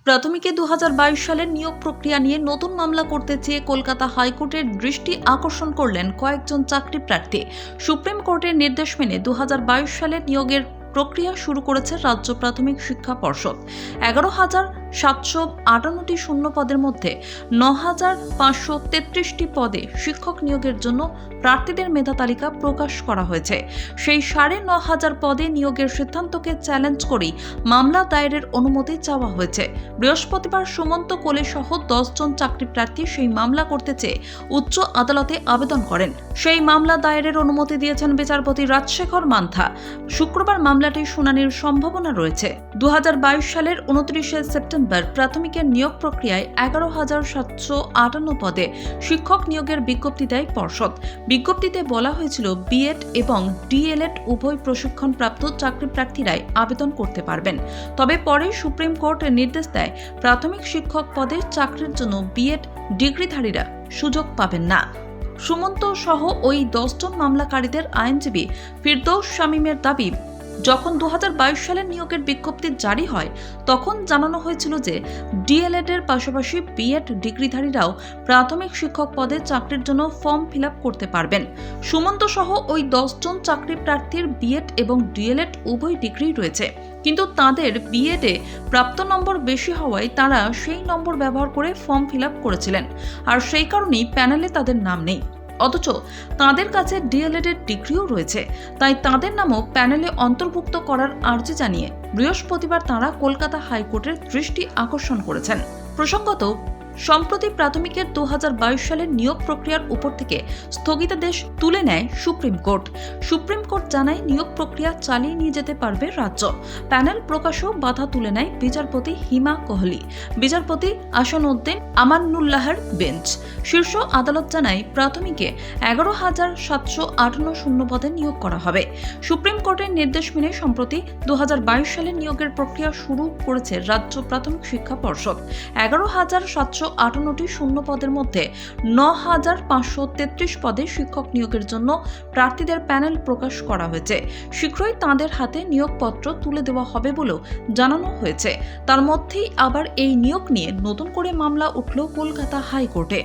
প্রাথমিকে 2022 সালের নিয়োগ প্রক্রিয়া নিয়ে নতুন মামলা করতে চেয়ে কলকাতা হাইকোর্টের দৃষ্টি আকর্ষণ করলেন কয়েকজন চাকরি প্রার্থী। সুপ্রিম কোর্টের নির্দেশ মেনে 2022 সালের নিয়োগের প্রক্রিয়া শুরু করেছে রাজ্য প্রাথমিক শিক্ষা পর্ষদ। 11,758টি শূন্য পদের মধ্যে 9,533টি পদে শিক্ষক নিয়োগের জন্য প্রার্থীদের মেধা তালিকা প্রকাশ করা হয়েছে। সেই 9,500 পদে নিয়োগের সিদ্ধান্তকে চ্যালেঞ্জ করেই মামলা দায়েরের অনুমতি চাওয়া হয়েছে। বৃহস্পতিবার সুমন্ত কোলে সহ 10 জন চাকরি প্রার্থী সেই মামলা করতে চেয়ে উচ্চ আদালতে আবেদন করেন। সেই মামলা দায়েরের অনুমতি দিয়েছেন বিচারপতি রাজশেখর মান্থা। শুক্রবার মামলাটির শুনানির সম্ভাবনা রয়েছে। 2022 সালের 29শে সেপ্টেম্বর প্রাথমিকের নিয়োগ প্রক্রিয়ায় 11,758 পদে শিক্ষক নিয়োগের বিজ্ঞপ্তি দেয় পর্ষদ। বিজ্ঞপ্তিতে বলা হয়েছিল বিএড এবং ডিএলএড উভয় প্রশিক্ষণপ্রাপ্ত চাকরি প্রার্থীরাই আবেদন করতে পারবেন। তবে পরে সুপ্রিম কোর্ট নির্দেশ দেয় প্রাথমিক শিক্ষক পদে চাকরির জন্য বিএড ডিগ্রিধারীরা সুযোগ পাবেন না। সুমন্ত সহ ওই 10 জন মামলাকারীদের আইনজীবী ফিরদৌস শামীমের দাবি, যখন 2022 সালের নিয়োগের বিজ্ঞপ্তি জারি হয় তখন জানানো হয়েছিল যে ডিএলএড এর পাশাপাশি বিএড ডিগ্রিধারীরাও প্রাথমিক শিক্ষক পদে চাকরির জন্য ফর্ম ফিল আপ করতে পারবেন। সুমন্ত সহ ওই 10 জন চাকরি প্রার্থীর বিএড এবং ডিএলএড উভয় ডিগ্রি রয়েছে, কিন্তু তাদের বিএডে প্রাপ্ত নম্বর বেশি হওয়ায় তারা সেই নম্বর ব্যবহার করে ফর্ম ফিল আপ করেছিলেন, আর সেই কারণেই প্যানেলে তাদের নাম নেই। অথচ তাদের কাছে ডিএলএড এর ডিগ্রিও রয়েছে, তাই তাদের নামও প্যানেলে অন্তর্ভুক্ত করার আর্জি জানিয়ে বৃহস্পতিবার তাঁরা কলকাতা হাইকোর্টের দৃষ্টি আকর্ষণ করেছেন। প্রসঙ্গত, সম্প্রতি প্রাথমিকের 2022 সালের নিয়োগ প্রক্রিয়ার উপর থেকে স্থগিতাদেশ তুলে নেয় সুপ্রিম কোর্ট। সুপ্রিম কোর্ট জানায় নিয়োগ প্রক্রিয়া চালিয়ে নিয়ে যেতে পারবে রাজ্য। প্যানেল প্রকাশেও বাধা তুলে নেয় বিচারপতি হিমা কোহলি, বিচারপতি আসানুদ্দিন আমানুল্লাহর বেঞ্চ। শীর্ষ আদালত জানায় প্রাথমিকে 11,758 শূন্য পদে নিয়োগ করা হবে। সুপ্রিম কোর্টের নির্দেশ মেনে সম্প্রতি 2022 সালের নিয়োগের প্রক্রিয়া শুরু করেছে রাজ্য প্রাথমিক শিক্ষা পর্ষদ। 11,758টি শূন্য পদের মধ্যে 9,533 পদে শিক্ষক নিয়োগের জন্য প্রার্থীদের প্যানেল প্রকাশ করা হয়েছে। শীঘ্রই তাঁদের হাতে নিয়োগপত্র তুলে দেওয়া হবে বলেও জানানো হয়েছে। তার মধ্যেই আবার এই নিয়োগ নিয়ে নতুন করে মামলা উঠল কলকাতা হাইকোর্টে।